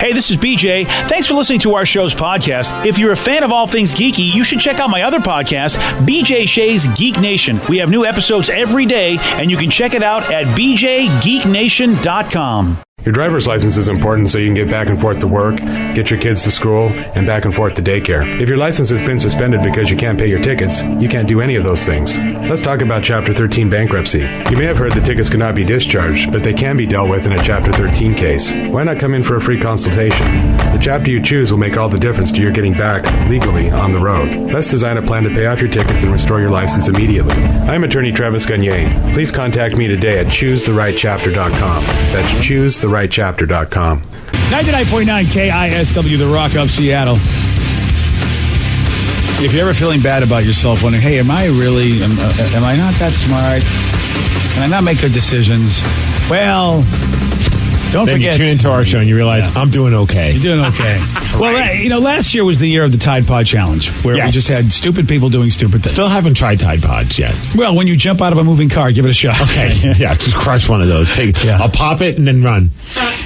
Hey, this is BJ. Thanks for listening to our show's podcast. If you're a fan of all things geeky, you should check out my other podcast, BJ Shea's Geek Nation. We have new episodes every day, and you can check it out at bjgeeknation.com. Your driver's license is important so you can get back and forth to work, get your kids to school, and back and forth to daycare. If your license has been suspended because you can't pay your tickets, you can't do any of those things. Let's talk about Chapter 13 bankruptcy. You may have heard the tickets cannot be discharged, but they can be dealt with in a Chapter 13 case. Why not come in for a free consultation? The chapter you choose will make all the difference to your getting back, legally, on the road. Let's design a plan to pay off your tickets and restore your license immediately. I'm attorney Travis Gagne. Please contact me today at choosetherightchapter.com. That's choosetherightchapter.com. 99.9 KISW, The Rock of Seattle. If you're ever feeling bad about yourself, wondering, hey, am I not that smart? Can I not make good decisions? Well, don't then forget. You tune into our show and you realize, I'm doing okay. You're doing okay. Well, last year was the year of the Tide Pod Challenge, where we just had stupid people doing stupid things. Still haven't tried Tide Pods yet. Well, when you jump out of a moving car, give it a shot. Okay. Yeah, just crush one of those. I'll pop it and then run.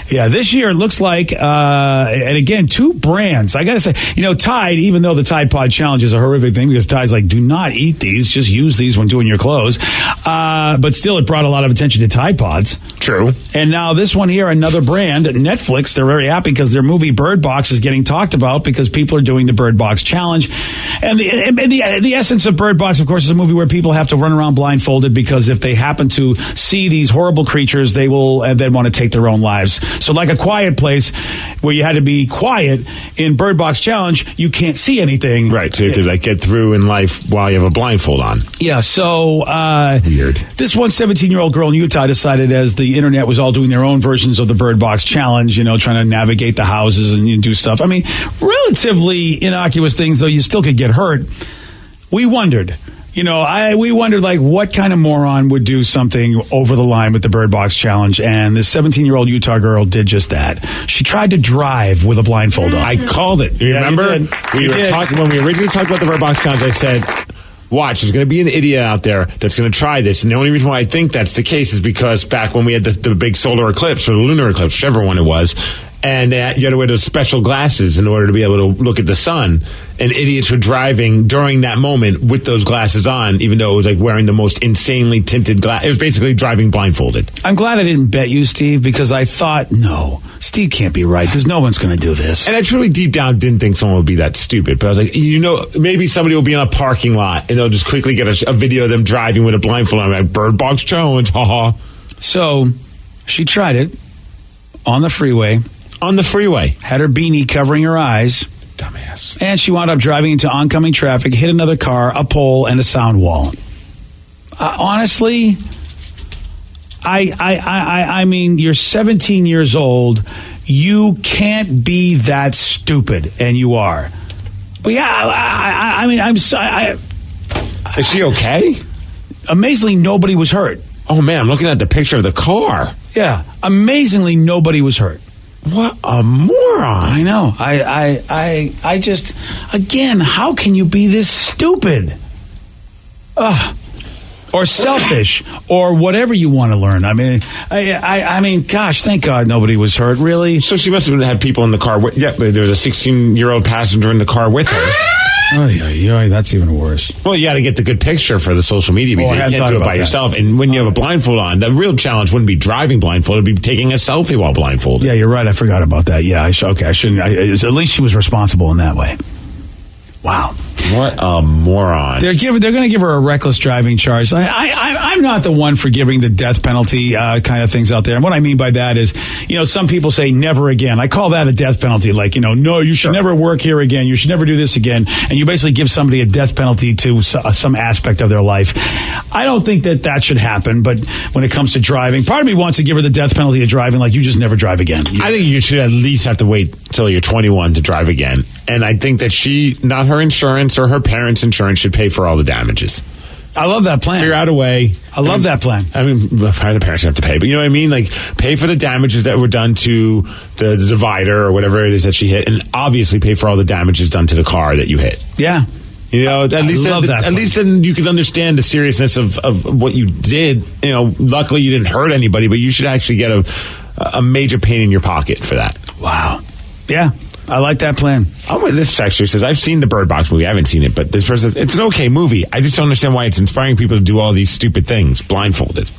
Yeah, this year it looks like, and again, two brands. I got to say, Tide, even though the Tide Pod Challenge is a horrific thing because Tide's like, do not eat these, just use these when doing your clothes. But still, it brought a lot of attention to Tide Pods. True. And now this one here, another brand, Netflix, they're very happy because their movie Bird Box is getting talked about because people are doing the Bird Box Challenge. And the essence of Bird Box, of course, is a movie where people have to run around blindfolded because if they happen to see these horrible creatures, they will then want to take their own lives. So like A Quiet Place, where you had to be quiet, in Bird Box Challenge, you can't see anything. Right, so you have to get through in life while you have a blindfold on. Yeah, so weird. This one 17-year-old girl in Utah decided, as the internet was all doing their own versions of the Bird Box Challenge, trying to navigate the houses and do stuff. I mean, relatively innocuous things, though you still could get hurt. We wondered. We wondered, what kind of moron would do something over the line with the Bird Box Challenge, and this 17-year-old Utah girl did just that. She tried to drive with a blindfold on. I called it. You remember? You did. When we originally talked about the Bird Box Challenge, I said, watch, there's going to be an idiot out there that's going to try this. And the only reason why I think that's the case is because back when we had the big solar eclipse, or the lunar eclipse, whichever one it was, and you had to wear those special glasses in order to be able to look at the sun. And idiots were driving during that moment with those glasses on, even though it was like wearing the most insanely tinted glass. It was basically driving blindfolded. I'm glad I didn't bet you, Steve, because I thought, no, Steve can't be right. There's no one's going to do this. And I truly deep down didn't think someone would be that stupid. But I was like, maybe somebody will be in a parking lot and they'll just quickly get a video of them driving with a blindfold on. Like, Bird Box Challenge, haha. So she tried it on the freeway. On the freeway. Had her beanie covering her eyes. Dumbass. And she wound up driving into oncoming traffic, hit another car, a pole, and a sound wall. Honestly, I mean, you're 17 years old. You can't be that stupid, and you are. But yeah, is she okay? Amazingly, nobody was hurt. Oh man, I'm looking at the picture of the car. Yeah, amazingly, nobody was hurt. What a moron. I know. I just, again, how can you be this stupid? Or selfish, or whatever you want to learn. I mean, gosh, thank God nobody was hurt, really. So she must have had people in the car. There was a 16-year-old passenger in the car with her. Oh, that's even worse. Well, you got to get the good picture for the social media because you can't do it by yourself. And when you have a blindfold on, the real challenge wouldn't be driving blindfolded; it'd be taking a selfie while blindfolded. Yeah, you're right. I forgot about that. Yeah, I shouldn't. At least she was responsible in that way. Wow. What a moron. They're going to give her a reckless driving charge. I'm not the one for giving the death penalty kind of things out there. And what I mean by that is, some people say never again. I call that a death penalty. Like, no, you should never work here again. You should never do this again. And you basically give somebody a death penalty to some aspect of their life. I don't think that should happen. But when it comes to driving, part of me wants to give her the death penalty of driving. Like, you just never drive again. I think you should at least have to wait till you're 21 to drive again. And I think that not her insurance or her parents' insurance should pay for all the damages. I love that plan. Figure out a way. I love that plan. I mean, the parents have to pay, but you know what I mean? Like, pay for the damages that were done to the divider or whatever it is that she hit, and obviously pay for all the damages done to the car that you hit. Yeah. At least then you can understand the seriousness of what you did. Luckily you didn't hurt anybody, but you should actually get a major pain in your pocket for that. Wow. Yeah, I like that plan. This texter says, I've seen the Bird Box movie. I haven't seen it, but this person says, it's an okay movie. I just don't understand why it's inspiring people to do all these stupid things, blindfolded.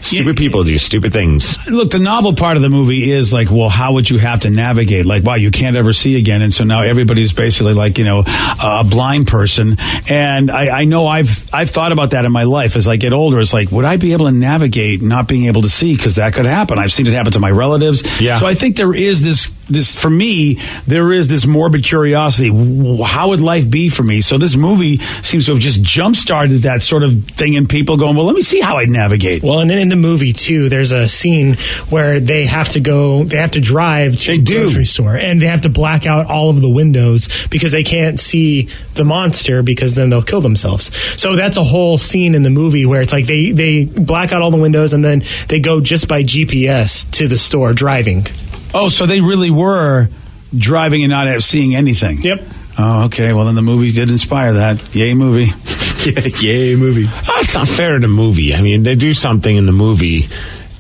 Stupid people do stupid things. Look, the novel part of the movie is like, well, how would you have to navigate? Like, wow, you can't ever see again. And so now everybody's basically like, a blind person. And I know I've thought about that in my life as I get older. It's like, would I be able to navigate not being able to see? Because that could happen. I've seen it happen to my relatives. Yeah. So I think there is this, for me, there is this morbid curiosity. How would life be for me? So this movie seems to have just jump-started that sort of thing in people going, well, let me see how I'd navigate. Well, and in the movie, too, there's a scene where they have to drive to a grocery store, and they have to black out all of the windows because they can't see the monster because then they'll kill themselves. So that's a whole scene in the movie where it's like they black out all the windows and then they go just by GPS to the store driving. Oh, so they really were driving and not seeing anything. Yep. Oh, okay. Well, then the movie did inspire that. Yay, movie. Yay, movie. Oh, it's not fair to the movie. I mean, they do something in the movie,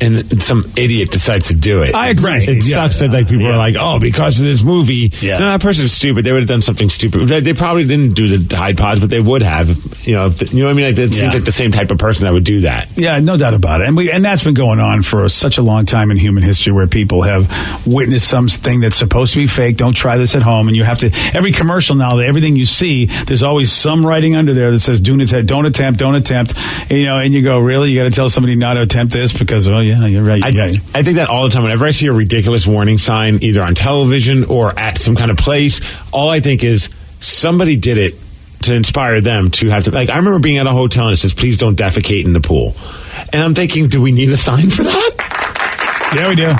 and some idiot decides to do it. I agree. It sucks that people are like, oh, because of this movie. Yeah. No, that person's stupid. They would have done something stupid. They probably didn't do the Tide Pods, but they would have. You know what I mean? Like, it seems like the same type of person that would do that. Yeah, no doubt about it. And that's been going on for such a long time in human history, where people have witnessed something that's supposed to be fake. Don't try this at home. And you have to, every commercial now, everything you see, there's always some writing under there that says, don't attempt. And you go, really? You got to tell somebody not to attempt this because, oh, yeah, you're right. I think that all the time. Whenever I see a ridiculous warning sign, either on television or at some kind of place, all I think is somebody did it to inspire them to have to. Like, I remember being at a hotel and it says, please don't defecate in the pool. And I'm thinking, do we need a sign for that? Yeah, we do.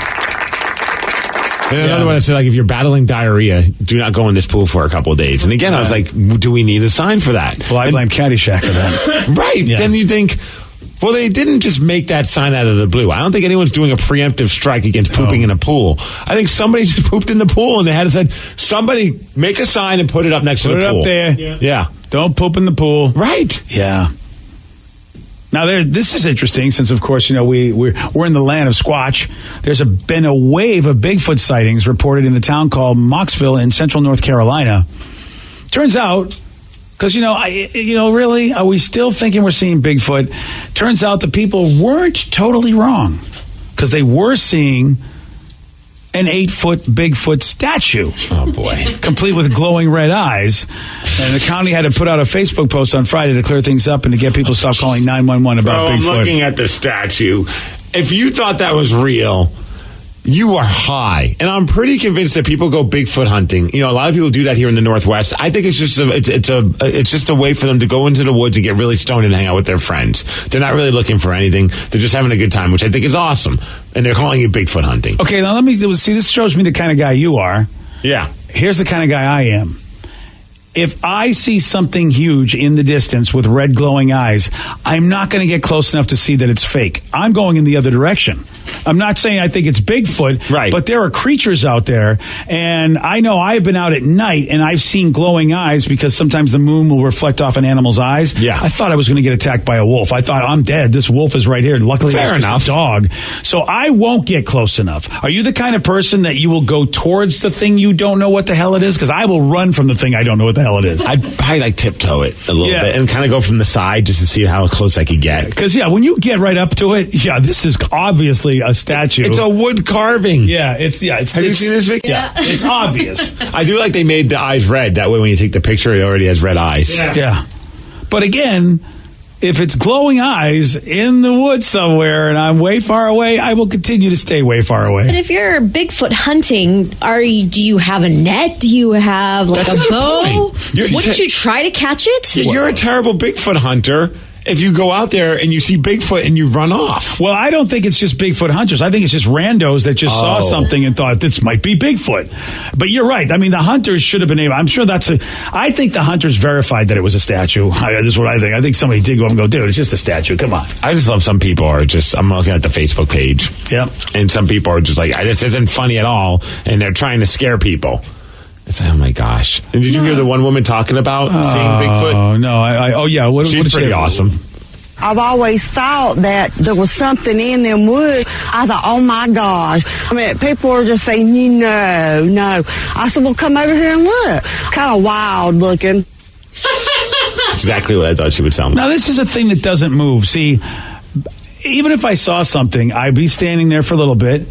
And another one that said, like, if you're battling diarrhea, do not go in this pool for a couple of days. And again, I was like, do we need a sign for that? Well, I blame Caddyshack for that. Right. Yeah. Then you think, well, they didn't just make that sign out of the blue. I don't think anyone's doing a preemptive strike against pooping in a pool. I think somebody just pooped in the pool, and they had to say, somebody make a sign and put it up next to the pool. Put it up there. Yeah. Don't poop in the pool. Right. Yeah. Now, this is interesting since, of course, we're in the land of Squatch. There's been a wave of Bigfoot sightings reported in a town called Mocksville in central North Carolina. Turns out, because, really, are we still thinking we're seeing Bigfoot? Turns out the people weren't totally wrong, because they were seeing an 8-foot Bigfoot statue. Oh, boy. Complete with glowing red eyes. And the county had to put out a Facebook post on Friday to clear things up and to get people to stop calling 911 about Bigfoot. I'm looking at the statue. If you thought that was real, you are high. And I'm pretty convinced that people go Bigfoot hunting. A lot of people do that here in the Northwest. I think it's just a way for them to go into the woods and get really stoned and hang out with their friends. They're not really looking for anything. They're just having a good time, which I think is awesome. And they're calling it Bigfoot hunting. Okay, now let me see. This shows me the kind of guy you are. Yeah. Here's the kind of guy I am. If I see something huge in the distance with red glowing eyes, I'm not going to get close enough to see that it's fake. I'm going in the other direction. I'm not saying I think it's Bigfoot, right? But there are creatures out there, and I know I've been out at night and I've seen glowing eyes because sometimes the moon will reflect off an animal's eyes. Yeah. I thought I was going to get attacked by a wolf. I thought, I'm dead. This wolf is right here. Luckily, it's just a dog. So I won't get close enough. Are you the kind of person that you will go towards the thing you don't know what the hell it is? Because I will run from the thing I don't know what the hell it is. I'd probably tiptoe it a little bit and kind of go from the side just to see how close I could get. Because, when you get right up to it, this is obviously a statue. It's a wood carving. Yeah, it's Have you seen this, Vic? Yeah, it's obvious. I do like they made the eyes red. That way when you take the picture, it already has red eyes. Yeah. But again, if it's glowing eyes in the woods somewhere and I'm way far away, I will continue to stay way far away. But if you're Bigfoot hunting, do you have a net? Do you have a bow? Wouldn't you try to catch it? You're a terrible Bigfoot hunter if you go out there and you see Bigfoot and you run off. Well, I don't think it's just Bigfoot hunters. I think it's just randos that just saw something and thought, this might be Bigfoot. But you're right. I mean, the hunters should have been able. I'm sure I think the hunters verified that it was a statue. This is what I think. I think somebody did go and go, dude, it's just a statue. Come on. I just love some people are just, I'm looking at the Facebook page. Yep. And some people are just like, this isn't funny at all. And they're trying to scare people. It's like, oh my gosh. And did you hear the one woman talking about seeing Bigfoot? Oh, no. She's pretty awesome. I've always thought that there was something in them woods. I thought, oh my gosh. I mean, people were just saying, no. I said, well, come over here and look. Kind of wild looking. Exactly what I thought she would sound like. Now, this is a thing that doesn't move. See, even if I saw something, I'd be standing there for a little bit.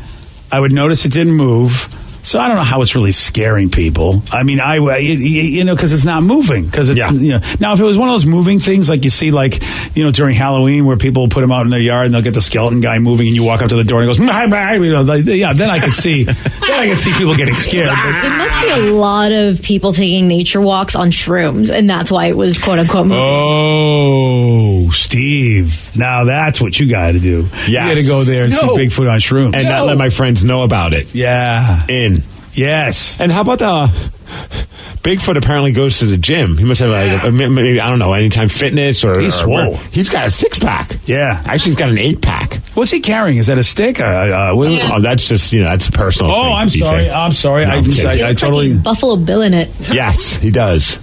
I would notice it didn't move. So I don't know how it's really scaring people. I mean, because it's not moving. Because now if it was one of those moving things like you see, during Halloween where people put them out in their yard and they'll get the skeleton guy moving and you walk up to the door and he goes, then I could see, people getting scared. It must be a lot of people taking nature walks on shrooms, and that's why it was quote unquote moving. Oh, Steve! Now that's what you got to do. Yes. You got to go there and see Bigfoot on shrooms and not let my friends know about it. Yeah. Yes. And how about Bigfoot apparently goes to the gym. He must have maybe, I don't know, Anytime Fitness or... He's swole. He's got a 6-pack. Yeah. Actually, he's got an 8-pack. What's he carrying? Is that a stick? Oh, that's just, that's personal. Oh, thing, I'm sorry. I'm sorry. I totally... Like he's Buffalo Bill in it. Yes, he does.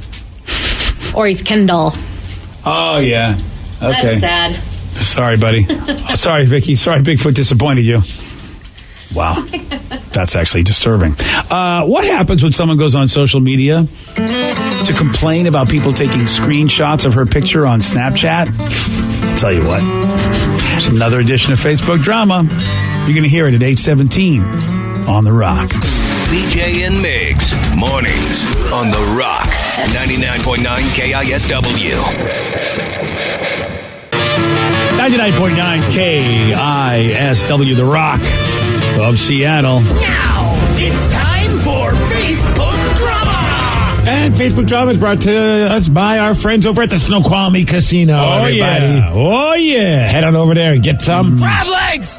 Or he's Kendall. Oh, yeah. Okay. That's sad. Sorry, buddy. Sorry, Vicky. Sorry, Bigfoot disappointed you. Wow. That's actually disturbing. What happens when someone goes on social media to complain about people taking screenshots of her picture on Snapchat? I'll tell you what. It's another edition of Facebook Drama. You're going to hear it at 8:17 on The Rock. BJ and Migs, mornings on The Rock, 99.9 KISW. 99.9 KISW, The Rock of Seattle. Now, it's time for Facebook Drama! And Facebook Drama is brought to us by our friends over at the Snoqualmie Casino. Oh, everybody. yeah. Oh, yeah. Head on over there and get some Crab legs!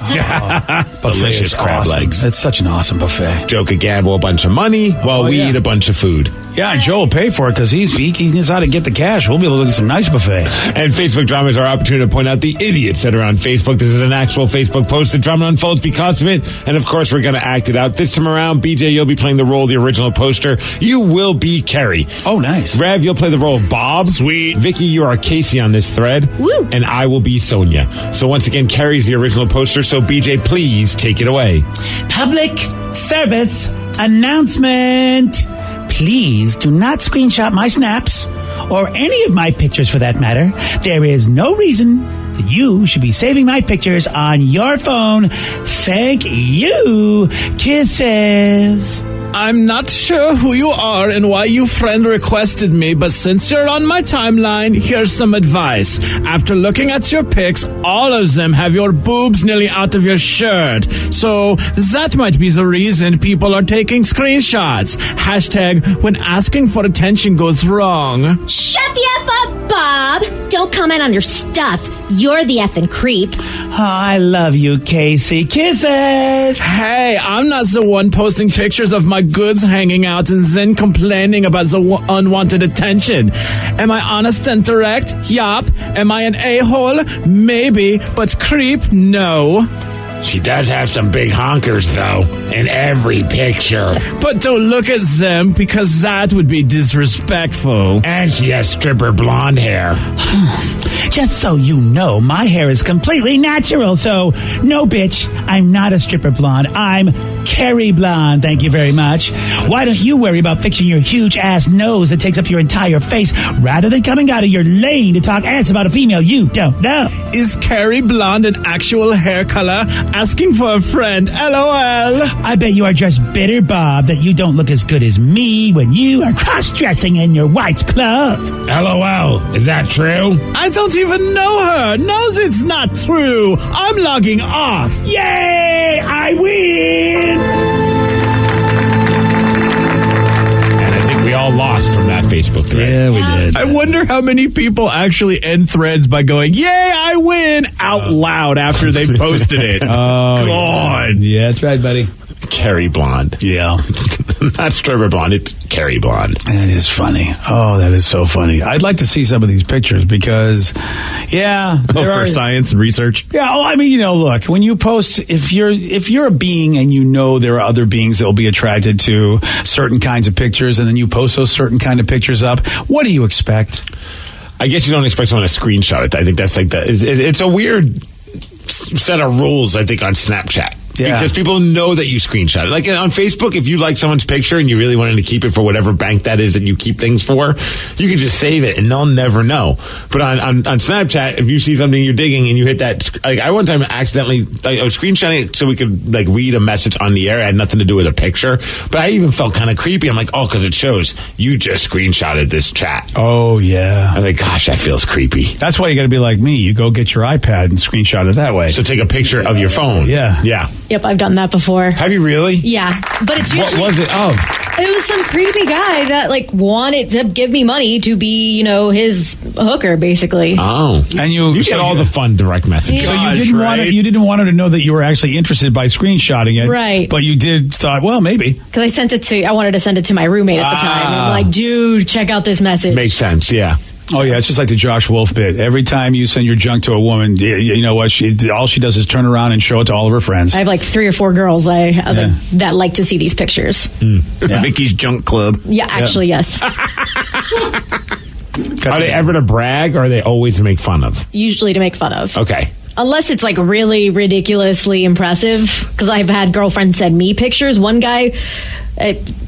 delicious crab awesome. legs. It's such an awesome buffet. Joe could gamble a bunch of money while we eat a bunch of food. Yeah, and Joe will pay for it because he knows how to get the cash. We'll be able to get some nice buffet. And Facebook Drama is our opportunity to point out the idiots that are on Facebook. This is an actual Facebook post. The drama unfolds because of it. And, of course, we're going to act it out. This time around, BJ, you'll be playing the role of the original poster. You will be Carrie. Oh, nice. Rev, you'll play the role of Bob. Sweet. Vicky, you are Casey on this thread. Woo. And I will be Sonia. So, once again, Carrie's the original poster. So, BJ, please take it away. Public service announcement. Please do not screenshot my snaps or any of my pictures for that matter. There is no reason that you should be saving my pictures on your phone. Thank you. Kisses. I'm not sure who you are and why you friend requested me, but since you're on my timeline, here's some advice. After looking at your pics, all of them have your boobs nearly out of your shirt. So that might be the reason people are taking screenshots. Hashtag when asking for attention goes wrong. Shut the F up, Bob. Don't comment on your stuff. You're the effing creep. Oh, I love you, Casey. Kisses. Hey, I'm not the one posting pictures of my goods hanging out and then complaining about the unwanted attention. Am I honest and direct? Yup. Am I an a-hole? Maybe. But creep? No. She does have some big honkers, though, in every picture. But don't look at them, because that would be disrespectful. And she has stripper blonde hair. Just so you know, my hair is completely natural, so no, bitch, I'm not a stripper blonde. I'm Carrie Blonde, thank you very much. Why don't you worry about fixing your huge-ass nose that takes up your entire face rather than coming out of your lane to talk ass about a female you don't know? Is Carrie Blonde an actual hair color? Asking for a friend, LOL. I bet you are just bitter, Bob, that you don't look as good as me when you are cross-dressing in your white clothes. LOL. Is that true? I don't even know her. Knows it's not true. I'm logging off. Yay! I win! And I think we all lost from that Facebook thread. Yeah, we did. I wonder how many people actually end threads by going, yay, I win, out loud after they posted it. Oh, God. Yeah, that's right, buddy. Carrie Blonde. Yeah. Not stripper blonde, it's Carrie Blonde. That is funny. Oh, that is so funny. I'd like to see some of these pictures because, yeah. For science and research. Yeah, oh, I mean, look, when you post, if you're a being and you know there are other beings that will be attracted to certain kinds of pictures and then you post those certain kind of pictures up, what do you expect? I guess you don't expect someone to screenshot it. I think that's like it's a weird set of rules, I think, on Snapchat. Yeah. Because people know that you screenshot it. Like on Facebook, if you like someone's picture and you really wanted to keep it for whatever bank that is that you keep things for, you can just save it and they'll never know. But on Snapchat, if you see something you're digging and you hit that, like I one time accidentally, I was screenshotting it so we could like read a message on the air. It had nothing to do with a picture. But I even felt kind of creepy. I'm like, because it shows you just screenshotted this chat. Oh, yeah. I was like, gosh, that feels creepy. That's why you got to be like me. You go get your iPad and screenshot it that way. So take a picture of your phone. Yeah. Yeah. Yep, I've done that before. Have you really? Yeah, but it's usually... What was it? Oh. It was some creepy guy that, like, wanted to give me money to be, his hooker, basically. Oh. And you get all the fun direct messages. So you didn't want her to know that you were actually interested by screenshotting it. Right. But you thought, well, maybe. Because I wanted to send it to my roommate at the time. And I'm like, dude, check out this message. Makes sense, yeah. Oh, yeah, it's just like the Josh Wolf bit. Every time you send your junk to a woman, you know what? All she does is turn around and show it to all of her friends. I have like 3 or 4 girls that like to see these pictures. Yeah. Vicky's Junk Club. Yeah, actually, yes. Are they ever to brag or are they always to make fun of? Usually to make fun of. Okay. Unless it's like really ridiculously impressive. Because I've had girlfriends send me pictures. One guy,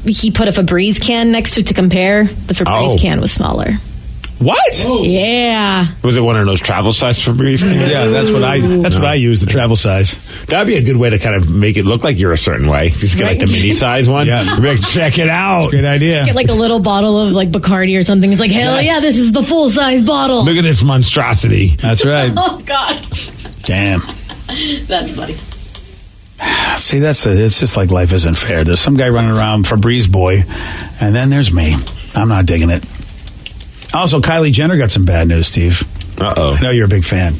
he put a Febreze can next to compare. The Febreze can was smaller. What? Oh. Yeah. Was it one of those travel size Febreze cans? Yeah, that's what I use, the travel size. That'd be a good way to kind of make it look like you're a certain way. Just get like the mini size one. Yeah. Like, check it out. Good idea. Just get like a little bottle of like Bacardi or something. It's like, hell yeah, this is the full size bottle. Look at this monstrosity. That's right. Oh, God. Damn. That's funny. See, it's just like life isn't fair. There's some guy running around Febreze boy, and then there's me. I'm not digging it. Also, Kylie Jenner got some bad news, Steve. Uh-oh. I know you're a big fan.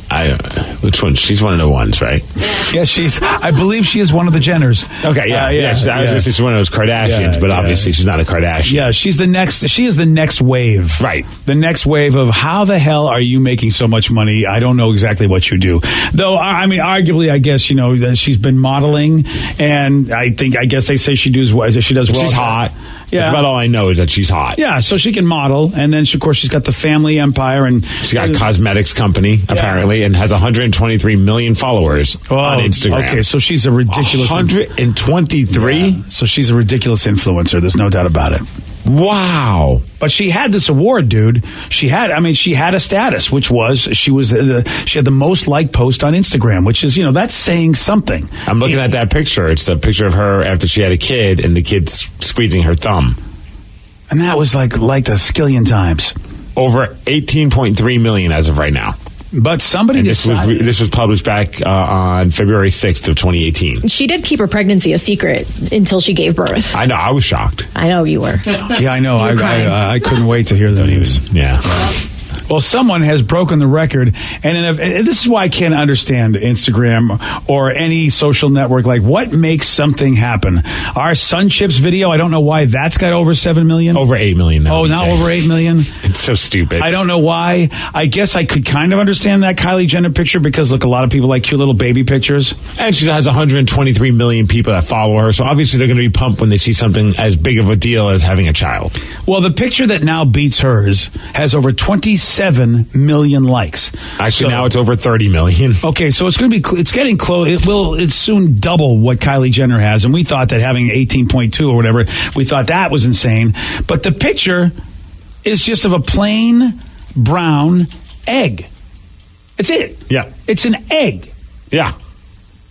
Which one? She's one of the ones, right? Yes, I believe she is one of the Jenners. Okay, yeah. I was going to say she's one of those Kardashians, but obviously she's not a Kardashian. Yeah, she is the next wave. Right. The next wave of how the hell are you making so much money? I don't know exactly what you do. Though, I mean, arguably, I guess, she's been modeling, and I guess they say she does well. She's hot. Yeah. That's about all I know is that she's hot. Yeah, so she can model, and then, of course, she's got the family empire. And she's got a cosmetics company, apparently, and has 123 million followers on Instagram. Okay, so she's a ridiculous... 123? Yeah, so she's a ridiculous influencer. There's no doubt about it. Wow. But she had this award, dude. She had a status, which was she had the most liked post on Instagram, which is, that's saying something. I'm looking at that picture. It's the picture of her after she had a kid and the kid's squeezing her thumb. And that was like a skillion times. Over 18.3 million as of right now. But somebody decided... This was published back on February 6th of 2018. She did keep her pregnancy a secret until she gave birth. I know. I was shocked. I know you were. Yeah, I know. I couldn't wait to hear the news. Yeah. Well, someone has broken the record, and this is why I can't understand Instagram or any social network. Like, what makes something happen? Our Sun Chips video, I don't know why that's got over 7 million. Over 8 million now. Oh, now over 8 million? It's so stupid. I don't know why. I guess I could kind of understand that Kylie Jenner picture because, look, a lot of people like cute little baby pictures. And she has 123 million people that follow her, so obviously they're going to be pumped when they see something as big of a deal as having a child. Well, the picture that now beats hers has over 27 million likes. Actually, now it's over 30 million. Okay, so it's getting close. It's soon double what Kylie Jenner has, and we thought that having 18.2 or whatever, we thought that was insane. But the picture is just of a plain brown egg. It's it. Yeah. It's an egg. Yeah.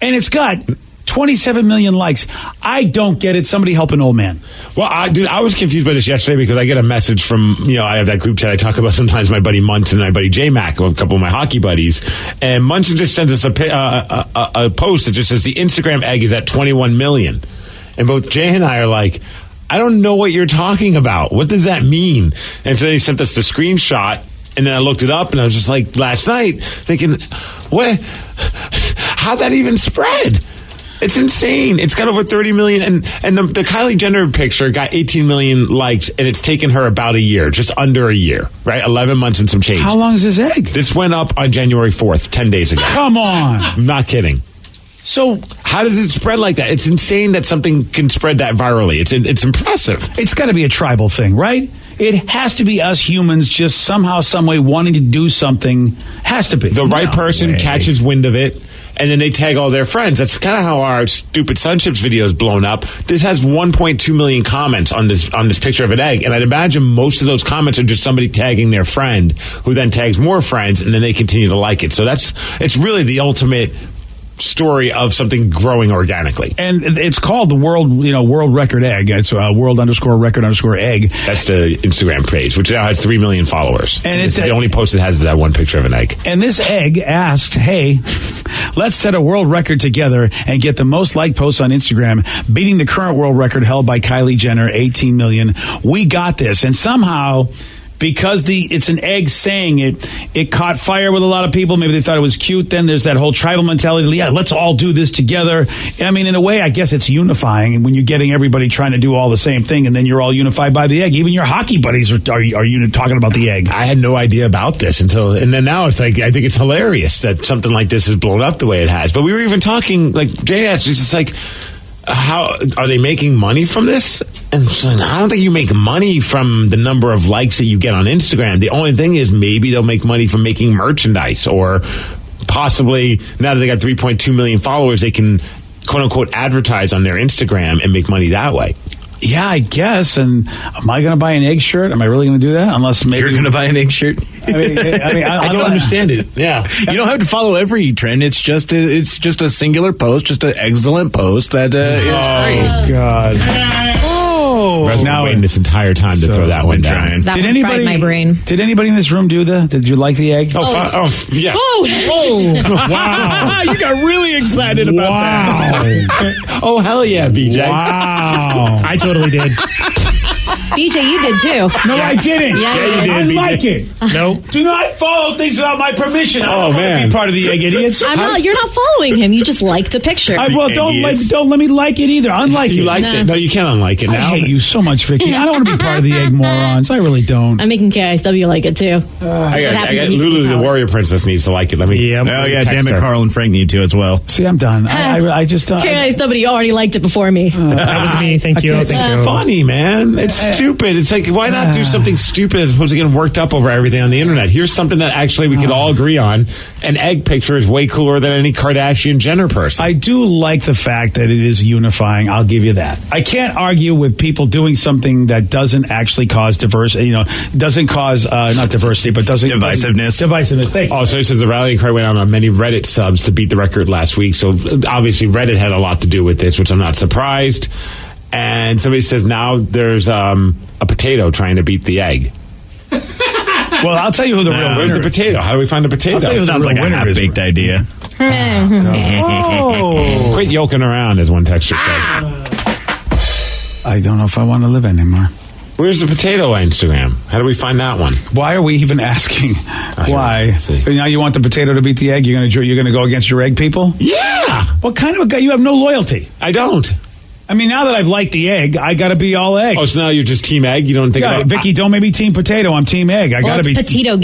And it's got 27 million likes. I don't get it. Somebody help an old man. Well, I was confused by this yesterday because I get a message from, I have that group chat I talk about sometimes, my buddy Munson and my buddy J-Mac, a couple of my hockey buddies. And Munson just sends us a post that just says the Instagram egg is at 21 million. And both Jay and I are like, I don't know what you're talking about. What does that mean? And so they sent us the screenshot. And then I looked it up and I was just like, last night, thinking, what? How'd that even spread? It's insane. It's got over 30 million. And the Kylie Jenner picture got 18 million likes, and it's taken her about a year, just under a year, right? 11 months and some change. How long is this egg? This went up on January 4th, 10 days ago. Come on. I'm not kidding. So how does it spread like that? It's insane that something can spread that virally. It's impressive. It's got to be a tribal thing, right? It has to be us humans just somehow, some way wanting to do something. Has to be. The right person catches wind of it, and then they tag all their friends. That's kind of how our stupid Sunships video is blown up. This has 1.2 million comments on this picture of an egg, and I'd imagine most of those comments are just somebody tagging their friend, who then tags more friends, and then they continue to like it. So it's really the ultimate story of something growing organically. And it's called the world record egg. It's world_record_egg. That's the Instagram page, which now has 3 million followers. And it's the only post that has that one picture of an egg. And this egg asked, hey, let's set a world record together and get the most liked posts on Instagram, beating the current world record held by Kylie Jenner, 18 million. We got this. And somehow, because it's an egg saying it caught fire with a lot of people. Maybe they thought it was cute. Then there's that whole tribal mentality. Yeah, let's all do this together. I mean, in a way, I guess it's unifying when you're getting everybody trying to do all the same thing, and then you're all unified by the egg. Even your hockey buddies are talking about the egg. I had no idea about this and then now it's like, I think it's hilarious that something like this has blown up the way it has. But we were even talking, like Jay asked, it's just like, how are they making money from this? And so I don't think you make money from the number of likes that you get on Instagram. The only thing is maybe they'll make money from making merchandise, or possibly now that they got 3.2 million followers, they can quote unquote advertise on their Instagram and make money that way. Yeah, I guess. And am I going to buy an egg shirt? Am I really going to do that? Unless maybe you're going to buy an egg shirt. I don't understand it. Yeah, you don't have to follow every trend. It's just a singular post, just an excellent post that is great. God. Now waiting this entire time to throw that one down. That one fried my brain. Did anybody in this room do that? Did you like the egg? Yes. Wow! You got really excited about that. Oh, hell yeah, BJ. Wow. I totally did. BJ, you did too. No, I didn't. Yeah, I like it. Nope. Do not follow things without my permission. I don't want to man. be part of the egg idiots. You're not following him. You just like the picture. Don't let me like it either. Unlike You it. liked it. No, you can't unlike it I now. hate you so much, Vicky. I don't want to be part of the egg morons. I really don't. I'm making KISW like it too. I got Lulu, the warrior princess, needs to like it. Let me. Oh yeah, damn it, her. Carl and Frank need to as well. See, I'm done. I just don't. KISW already liked it before me. That was me. Thank you. It's funny, man. It's stupid. It's like, why not do something stupid as opposed to getting worked up over everything on the internet? Here's something that actually we could all agree on. An egg picture is way cooler than any Kardashian Jenner person. I do like the fact that it is unifying. I'll give you that. I can't argue with people doing something that doesn't actually cause diversity. Doesn't cause not diversity, but doesn't divisiveness. Divisiveness. Thank you. Also, it says the rallying cry went out on many Reddit subs to beat the record last week. So obviously, Reddit had a lot to do with this, which I'm not surprised. And somebody says now there's a potato trying to beat the egg. Well, I'll tell you who the real winner Where's the is. potato? How do we find the potato? Sounds like a half-baked idea. Quit yoking around, as one texter said. I don't know if I want to live anymore. Where's the potato on Instagram? How do we find that one? Why are we even asking? Why? Now you want the potato to beat the egg? You're going to go against your egg people? Yeah. What kind of a guy? You have no loyalty. I don't. I mean, now that I've liked the egg, I got to be all egg. Oh, so now you're just team egg? You don't think about... Vicky, don't make me team potato. I'm team egg. I got to be... Potato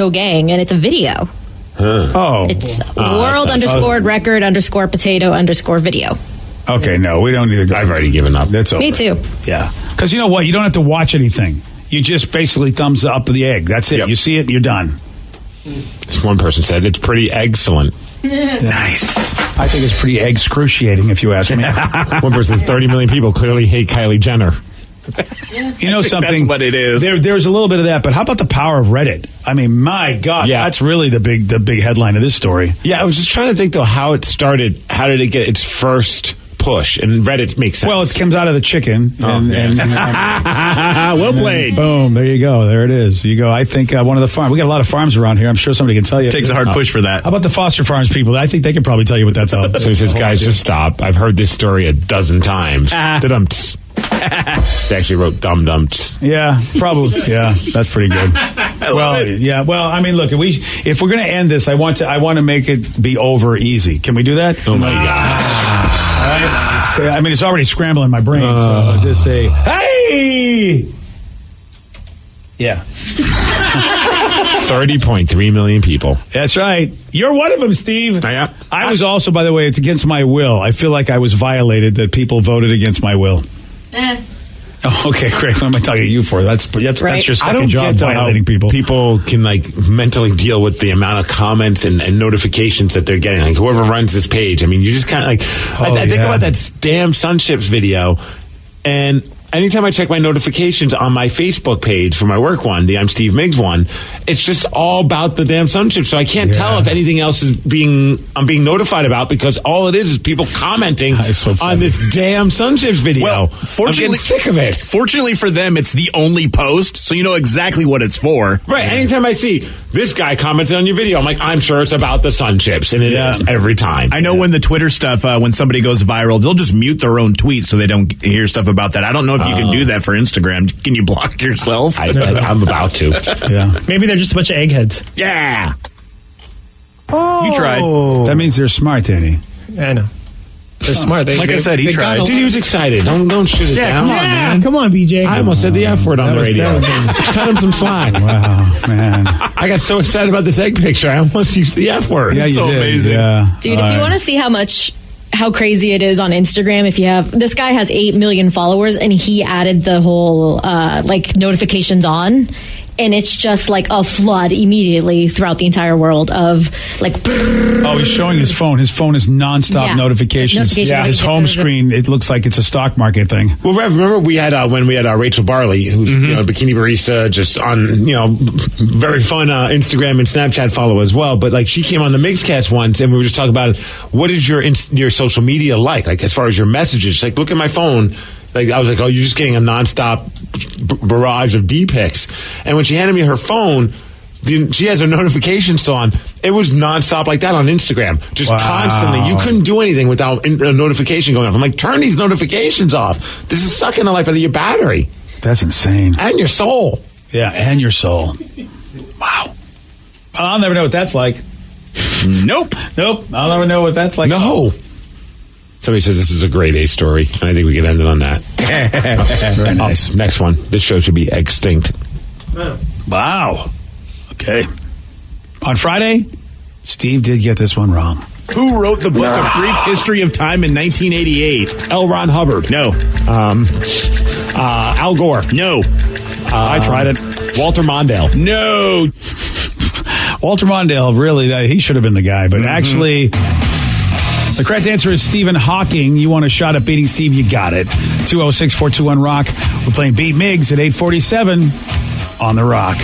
gang, and it's a video. Huh. Oh. It's world_record_potato_video. Okay, no, we don't need to go. I've already given up. That's over. Me too. Yeah. Because you know what? You don't have to watch anything. You just basically thumbs up the egg. That's it. Yep. You see it, you're done. As one person said, it's pretty excellent. Nice. I think it's pretty excruciating, if you ask me. One person says 30 million people clearly hate Kylie Jenner. You know something? That's what it is. There's a little bit of that, but how about the power of Reddit? I mean, my God, that's really the big headline of this story. Yeah, I was just trying to think, though, how it started. How did it get its first push? And Reddit makes sense. Well, it comes out of the chicken. Well played. Boom, there you go. There it is. You go. I think one of the farms. We got a lot of farms around here. I'm sure somebody can tell you. It takes a hard push for that. How about the Foster Farms people? I think they could probably tell you what that's all about. So he says, guys, just stop. I've heard this story a dozen times. Da-dum-ts. They actually wrote dum-dums. Yeah, probably. Yeah, that's pretty good. Yeah. Well, I mean, look, if we're going to end this, I want to make it be over easy. Can we do that? Oh my God! I mean, it's already scrambling my brain. So I'll just say, hey. Yeah. 30.3 million people. That's right. You're one of them, Steve. Yeah. I was also, by the way, it's against my will. I feel like I was violated that people voted against my will. Oh, okay, great. What am I talking to you for? That's your second job, violating people. People can mentally deal with the amount of comments and notifications that they're getting. Like whoever runs this page. I mean, you just kind of I think about that damn Sunships video, and anytime I check my notifications on my Facebook page for my work one, the I'm Steve Miggs one, it's just all about the damn Sunships. So I can't tell if anything else I'm being notified about, because all it is people commenting on this damn Sunships video. Well, fortunately, I'm getting sick of it. Fortunately for them, it's the only post, so you know exactly what it's for. Right. Anytime I see this guy commented on your video, I'm like, I'm sure it's about the Sunships, and it is every time. I know when the Twitter stuff, when somebody goes viral, they'll just mute their own tweets so they don't hear stuff about that. I don't know if you can do that for Instagram. Can you block yourself? I'm about to. Yeah. Maybe they're just a bunch of eggheads. Yeah. Oh. You tried. That means they're smart, Danny. I know. They're smart. I said, he tried. Dude, he was excited. Don't shoot it down. Come on, man. Come on, BJ. I almost said the F word on the radio. Cut him some slack. Wow, man. I got so excited about this egg picture, I almost used the F word. Yeah, you did. amazing. Yeah. Dude, if you want to see how crazy it is on Instagram, if you have, this guy has 8 million followers, and he added the whole notifications on, and it's just like a flood immediately throughout the entire world of Oh, he's showing his phone. His phone is nonstop notifications. His home screen, it looks like it's a stock market thing. Well, Rev, remember we had when we had Rachel Barley, who's bikini barista, just on very fun Instagram and Snapchat follow as well. But she came on the Mixcast once, and we were just talking about what is your social media like as far as your messages. Like, look at my phone. I was like, oh, you're just getting a nonstop barrage of D pics. And when she handed me her phone, she has her notifications still on. It was nonstop like that on Instagram, just constantly. You couldn't do anything without a notification going off. I'm like, turn these notifications off. This is sucking the life out of your battery. That's insane. And your soul. Yeah, and your soul. Wow. I'll never know what that's like. Nope. I'll never know what that's like. No. Somebody says this is a grade A story, and I think we can end it on that. Very nice. Next one. This show should be extinct. Wow. Okay. On Friday, Steve did get this one wrong. Who wrote the book A Brief History of Time in 1988? L. Ron Hubbard. No. Al Gore. No. I tried it. Walter Mondale. No. Walter Mondale, really, he should have been the guy, but actually... The correct answer is Stephen Hawking. You want a shot at beating Steve? You got it. 206-421-ROCK. We're playing Beat Miggs at 8:47 on The Rock.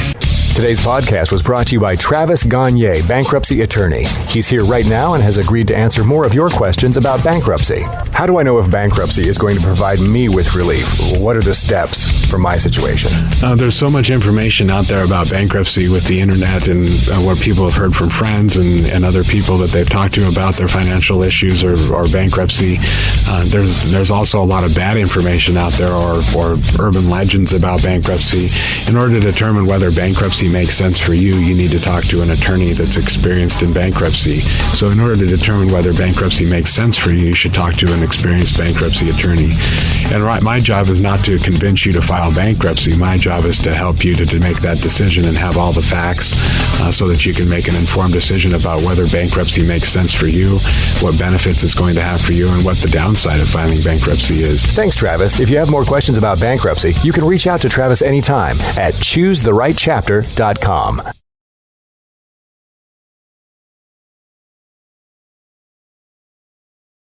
Today's podcast was brought to you by Travis Gagne, bankruptcy attorney. He's here right now and has agreed to answer more of your questions about bankruptcy. How do I know if bankruptcy is going to provide me with relief? What are the steps for my situation? There's so much information out there about bankruptcy with the internet and what people have heard from friends and other people that they've talked to about their financial issues or bankruptcy. There's also a lot of bad information out there or urban legends about bankruptcy. In order to determine whether bankruptcy makes sense for you, you need to talk to an attorney that's experienced in bankruptcy. So in order to determine whether bankruptcy makes sense for you, you should talk to an experienced bankruptcy attorney. And my job is not to convince you to file bankruptcy. My job is to help you to make that decision and have all the facts so that you can make an informed decision about whether bankruptcy makes sense for you, what benefits it's going to have for you, and what the downside of filing bankruptcy is. Thanks, Travis. If you have more questions about bankruptcy, you can reach out to Travis anytime at choosetherightchapter.com.